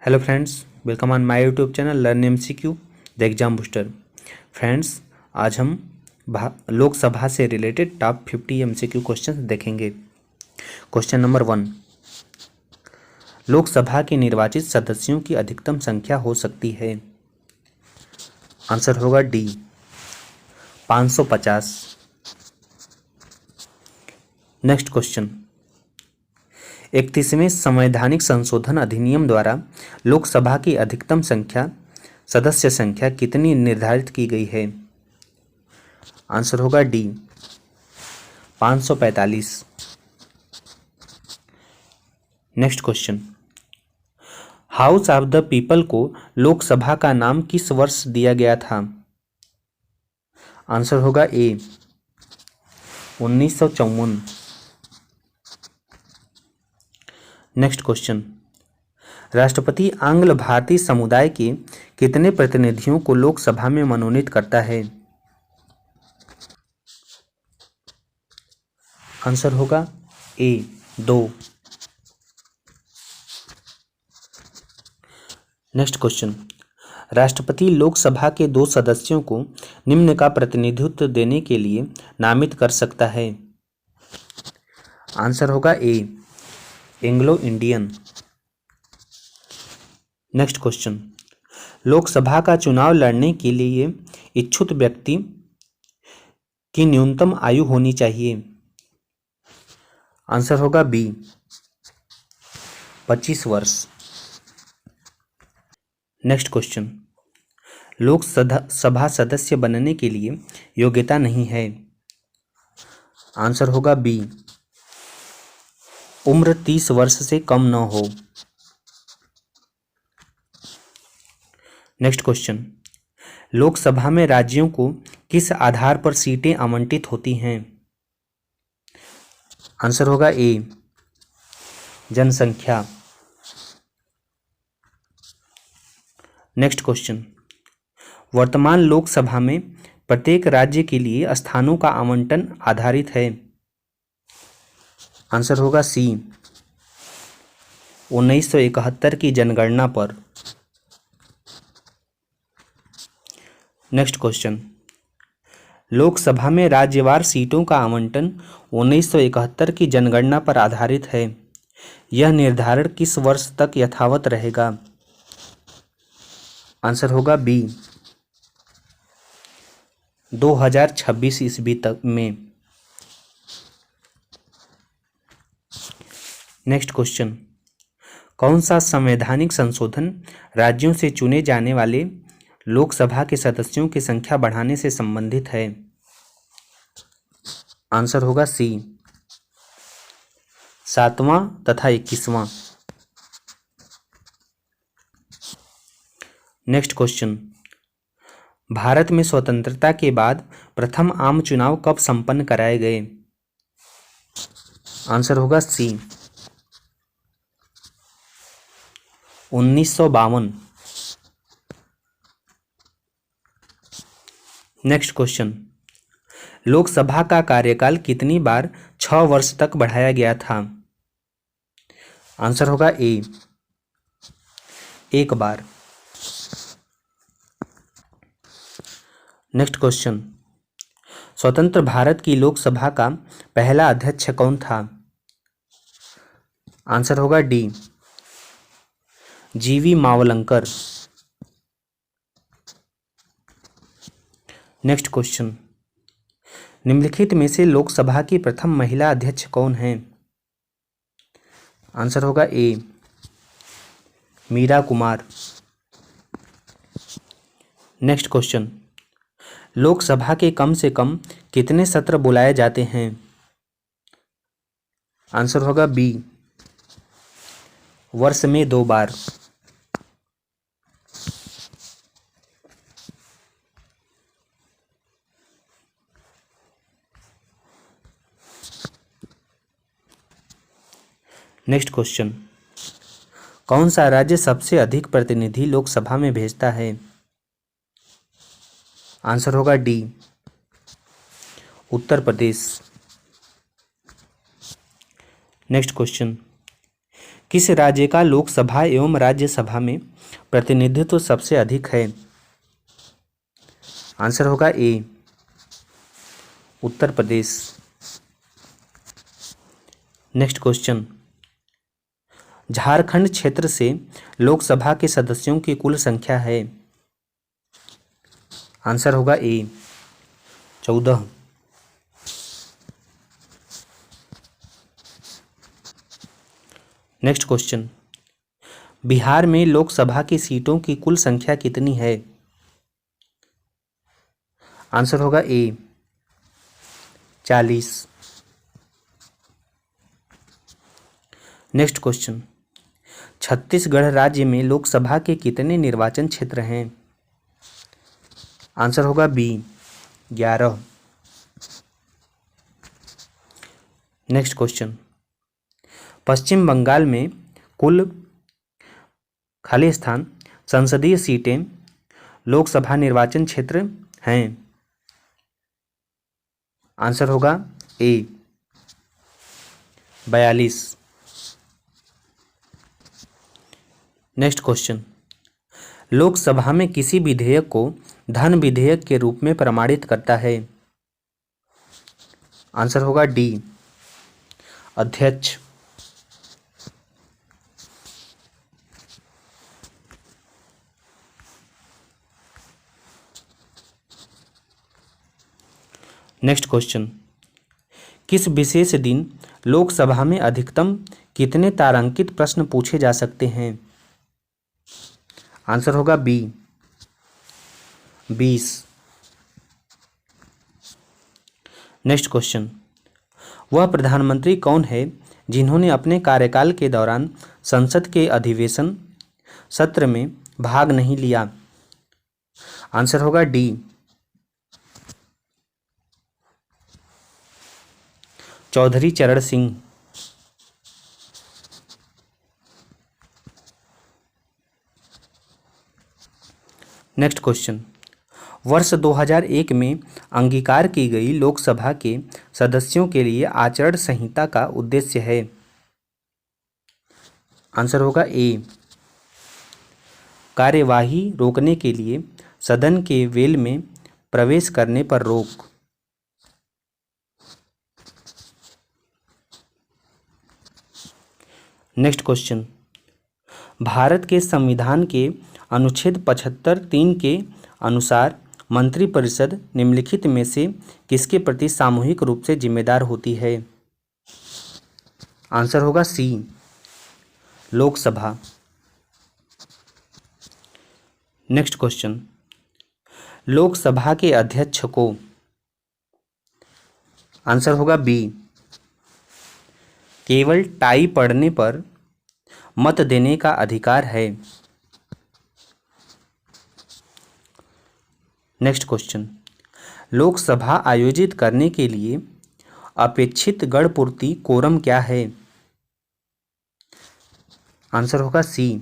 Hello friends, welcome on my YouTube channel learn MCQ the exam booster. Friends, आज हम लोकसभा से related top 50 MCQ question देखेंगे। Question number 1, Lok Sabha के निर्वाचित सदस्यों की अधिकतम संख्या हो सकती है। आंसर होगा डी 550। नेक्स्ट क्वेश्चन, 31वें संवैधानिक संशोधन अधिनियम द्वारा लोकसभा की अधिकतम सदस्य संख्या कितनी निर्धारित की गई है। आंसर होगा D 545। Next question, house of the people को लोकसभा का नाम किस वर्ष दिया गया था। आंसर होगा ए 1954। नेक्स्ट क्वेश्चन, राष्ट्रपति आंग्ल भारतीय समुदाय के कितने प्रतिनिधियों को लोकसभा में मनोनीत करता है। आंसर होगा ए 2। नेक्स्ट क्वेश्चन, राष्ट्रपति लोकसभा के 2 सदस्यों को निम्न का प्रतिनिधित्व देने के लिए नामित कर सकता है। आंसर होगा A Anglo Indian. Next question, Lok Sabha का चुनाव लड़ने के लिए इच्छुक व्यक्ति की न्यूनतम आयु होनी चाहिए। आंसर होगा बी 25 वर्ष। नेक्स्ट क्वेश्चन, लोकसभा सदस्य बनने के लिए योग्यता नहीं है। आंसर होगा बी उम्र 30 वर्ष से कम न हो। नेक्स्ट क्वेश्चन, लोकसभा में राज्यों को किस आधार पर सीटें आवंटित होती हैं। आंसर होगा ए जनसंख्या। नेक्स्ट क्वेश्चन, वर्तमान लोकसभा में प्रत्येक राज्य के लिए स्थानों का आवंटन आधारित है। आंसर होगा सी 1971 की जनगणना पर। नेक्स्ट क्वेश्चन, लोकसभा में राज्यवार सीटों का आवंटन 1971 की जनगणना पर आधारित है। यह निर्धारण किस वर्ष तक यथावत रहेगा। आंसर होगा बी 2026 ईस्वी तक में। नेक्स्ट क्वेश्चन, कौन सा संवैधानिक संशोधन राज्यों से चुने जाने वाले लोकसभा के सदस्यों की संख्या बढ़ाने से संबंधित है। आंसर होगा सी 7वां तथा 21वां। नेक्स्ट क्वेश्चन, भारत में स्वतंत्रता के बाद प्रथम आम चुनाव कब संपन्न कराए गए। आंसर होगा सी 1952। नेक्स्ट क्वेश्चन, लोकसभा का कार्यकाल कितनी बार 6 वर्ष तक बढ़ाया गया था। आंसर होगा ए 1 बार। नेक्स्ट क्वेश्चन, स्वतंत्र भारत की लोकसभा का पहला अध्यक्ष कौन था। आंसर होगा डी जीवी मावलंकर। नेक्स्ट क्वेश्चन, निम्नलिखित में से लोकसभा की प्रथम महिला अध्यक्ष कौन है। आंसर होगा ए मीरा कुमार। नेक्स्ट क्वेश्चन, लोकसभा के कम से कम कितने सत्र बुलाए जाते हैं। आंसर होगा बी वर्ष में 2 बार। नेक्स्ट क्वेश्चन, कौन सा राज्य सबसे अधिक प्रतिनिधि लोकसभा में भेजता है। आंसर होगा D Uttar Pradesh. Next question, किस राज्य का लोकसभा एवं राज्यसभा में प्रतिनिधित्व सबसे अधिक है? आंसर होगा ए, उत्तर प्रदेश। नेक्स्ट क्वेश्चन, झारखंड क्षेत्र से लोकसभा के सदस्यों की कुल संख्या है? आंसर होगा ए, 14। नेक्स्ट क्वेश्चन, बिहार में लोकसभा की सीटों की कुल संख्या कितनी है? आंसर होगा ए, 40। नेक्स्ट क्वेश्चन, छत्तीसगढ़ राज्य में लोकसभा के कितने निर्वाचन क्षेत्र हैं? आंसर होगा बी, 11। नेक्स्ट क्वेश्चन, पश्चिम बंगाल में कुल खाली स्थान संसदीय सीटें लोकसभा निर्वाचन क्षेत्र हैं? आंसर होगा ए, 42। नेक्स्ट क्वेश्चन, लोकसभा में किसी विधेयक को धन विधेयक के रूप में प्रमाणित करता है? आंसर होगा डी, अध्यक्ष। नेक्स्ट क्वेश्चन, किस विशेष दिन लोकसभा में अधिकतम कितने तारांकित प्रश्न पूछे जा सकते हैं? आंसर होगा बी, 20। नेक्स्ट क्वेश्चन, वह प्रधानमंत्री कौन है जिन्होंने अपने कार्यकाल के दौरान संसद के अधिवेशन सत्र में भाग नहीं लिया? आंसर होगा डी, चौधरी चरण सिंह। नेक्स्ट क्वेश्चन, वर्ष 2001 में अंगीकार की गई लोकसभा के सदस्यों के लिए आचरण संहिता का उद्देश्य है? आंसर होगा ए, कार्यवाही रोकने के लिए सदन के वेल में प्रवेश करने पर रोक। नेक्स्ट क्वेश्चन, भारत के संविधान के अनुच्छेद 75(3) के अनुसार मंत्रिपरिषद निम्नलिखित में से किसके प्रति सामूहिक रूप से जिम्मेदार होती है? आंसर होगा सी, लोकसभा। नेक्स्ट क्वेश्चन, लोकसभा के अध्यक्ष को? आंसर होगा बी, केवल टाई पड़ने पर मत देने का अधिकार है। नेक्स्ट क्वेश्चन, लोकसभा आयोजित करने के लिए अपेक्षित गणपूर्ति कोरम क्या है? आंसर होगा सी,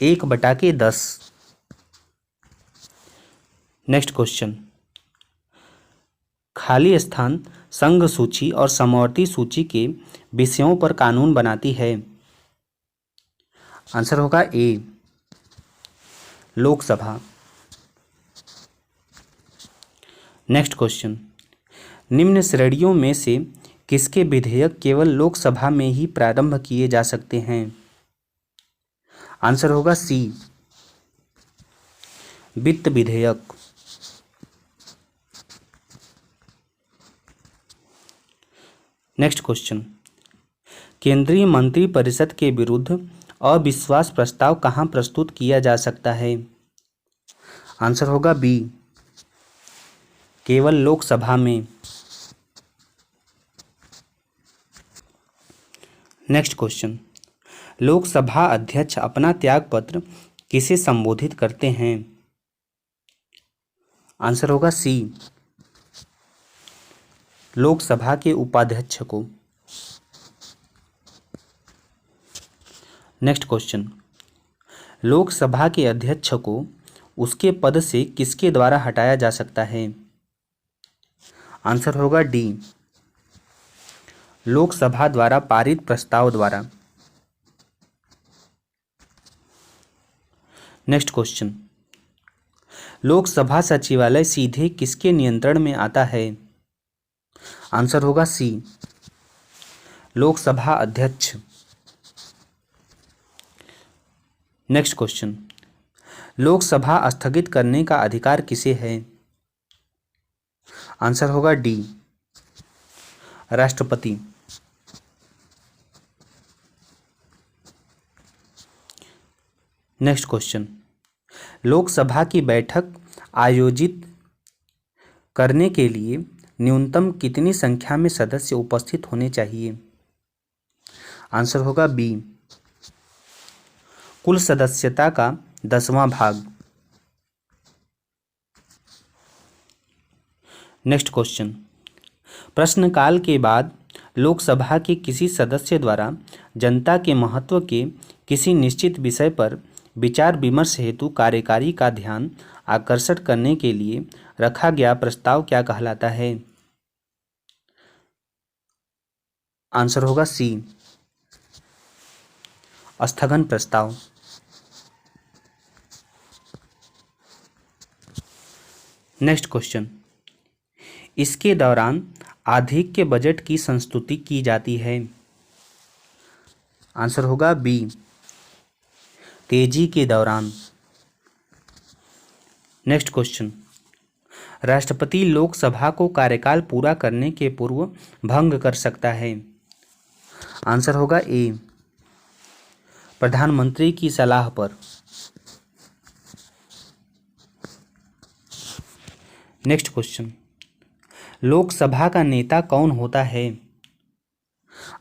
1/10। नेक्स्ट क्वेश्चन, खाली स्थान संघ सूची और समवर्ती सूची के विषयों पर कानून बनाती है? आंसर होगा ए, लोकसभा। नेक्स्ट क्वेश्चन, निम्न श्रेणियों में से किसके विधेयक केवल लोकसभा में ही प्रारंभ किए जा सकते हैं? आंसर होगा सी, वित्त विधेयक। नेक्स्ट क्वेश्चन, केंद्रीय मंत्रिपरिषद के विरुद्ध अविश्वास प्रस्ताव कहाँ प्रस्तुत किया जा सकता है? आंसर होगा बी, केवल लोकसभा में। नेक्स्ट क्वेश्चन, लोकसभा अध्यक्ष अपना त्यागपत्र किसे संबोधित करते हैं? आंसर होगा सी, लोकसभा के उपाध्यक्ष को। नेक्स्ट क्वेश्चन, लोकसभा के अध्यक्ष को उसके पद से किसके द्वारा हटाया जा सकता है? आंसर होगा डी, लोकसभा द्वारा पारित प्रस्ताव द्वारा। नेक्स्ट क्वेश्चन, लोकसभा सचिवालय सीधे किसके नियंत्रण में आता है? आंसर होगा सी, लोकसभा अध्यक्ष। नेक्स्ट क्वेश्चन, लोकसभा स्थगित करने का अधिकार किसे है? आंसर होगा डी, राष्ट्रपति। नेक्स्ट क्वेश्चन, लोकसभा की बैठक आयोजित करने के लिए न्यूनतम कितनी संख्या में सदस्य उपस्थित होने चाहिए? आंसर होगा बी, कुल सदस्यता का 10वां भाग। नेक्स्ट क्वेश्चन, प्रश्नकाल के बाद लोकसभा के किसी सदस्य द्वारा जनता के महत्व के किसी निश्चित विषय पर विचार विमर्श हेतु कार्यकारी का ध्यान आकर्षित करने के लिए रखा गया प्रस्ताव क्या कहलाता है? आंसर होगा सी, स्थगन प्रस्ताव। नेक्स्ट क्वेश्चन, इसके दौरान आधिक्य बजट की संस्तुति की जाती है? आंसर होगा बी, तेजी के दौरान। नेक्स्ट क्वेश्चन, राष्ट्रपति लोकसभा को कार्यकाल पूरा करने के पूर्व भंग कर सकता है? आंसर होगा ए, प्रधानमंत्री की सलाह पर। नेक्स्ट क्वेश्चन, लोकसभा का नेता कौन होता है?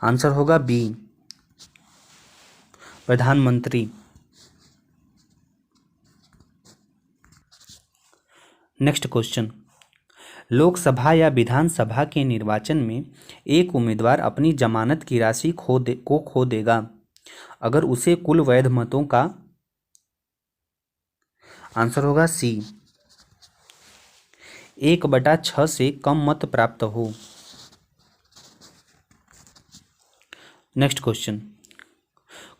आंसर होगा बी, प्रधानमंत्री। नेक्स्ट क्वेश्चन, लोकसभा या विधानसभा के निर्वाचन में एक उम्मीदवार अपनी जमानत की राशि खो देगा अगर उसे कुल वैध मतों का, आंसर होगा सी, 1/6 से कम मत प्राप्त हो। नेक्स्ट क्वेश्चन,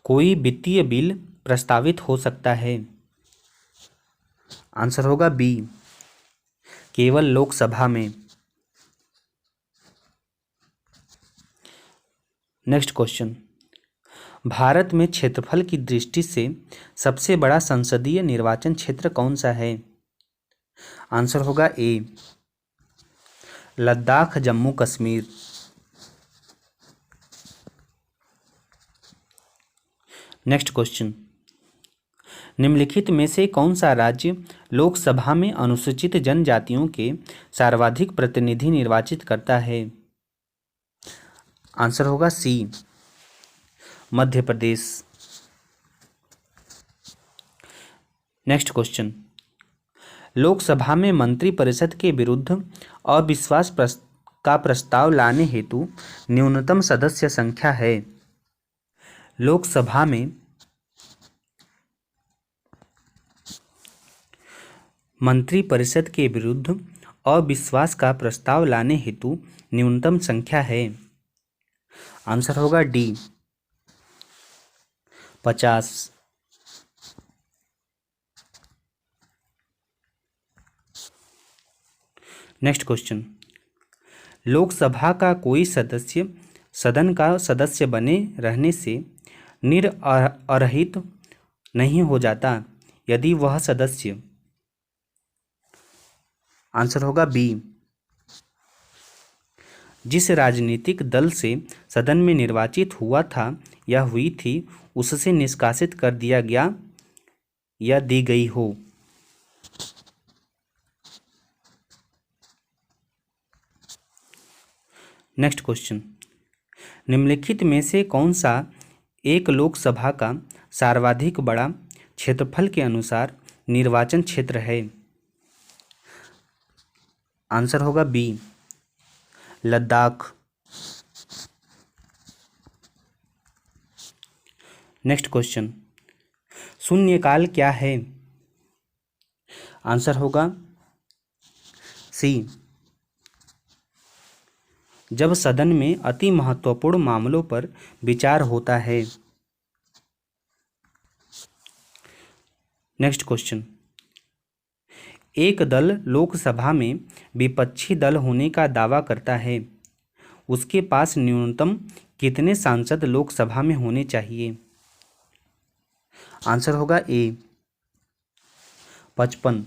कोई वित्तीय बिल प्रस्तावित हो सकता है? आंसर होगा बी, केवल लोकसभा में। नेक्स्ट क्वेश्चन, भारत में क्षेत्रफल की दृष्टि से सबसे बड़ा संसदीय निर्वाचन क्षेत्र कौन सा है? आंसर होगा ए, लद्दाख जम्मू कश्मीर। नेक्स्ट क्वेश्चन, निम्नलिखित में से कौन सा राज्य लोकसभा में अनुसूचित जनजातियों के सर्वाधिक प्रतिनिधि निर्वाचित करता है? आंसर होगा सी, मध्य प्रदेश। नेक्स्ट क्वेश्चन, लोकसभा में मंत्रिपरिषद के विरुद्ध अविश्वास का प्रस्ताव लाने हेतु न्यूनतम सदस्य संख्या है? लोकसभा में मंत्रिपरिषद के विरुद्ध अविश्वास का प्रस्ताव लाने हेतु न्यूनतम संख्या है? आंसर होगा डी, 50। नेक्स्ट क्वेश्चन, लोकसभा का कोई सदस्य सदन का सदस्य बने रहने से निरअरहित नहीं हो जाता यदि वह सदस्य, आंसर होगा बी, जिस राजनीतिक दल से सदन में निर्वाचित हुआ था या हुई थी उससे निष्कासित कर दिया गया या दी गई हो। नेक्स्ट क्वेश्चन, निम्नलिखित में से कौन सा एक लोकसभा का सर्वाधिक बड़ा क्षेत्रफल के अनुसार निर्वाचन क्षेत्र है? आंसर होगा बी, लद्दाख। नेक्स्ट क्वेश्चन, शून्यकाल क्या है? आंसर होगा सी, जब सदन में अति महत्वपूर्ण मामलों पर विचार होता है। नेक्स्ट क्वेश्चन, एक दल लोकसभा में विपक्षी दल होने का दावा करता है, उसके पास न्यूनतम कितने सांसद लोकसभा में होने चाहिए? आंसर होगा ए 55।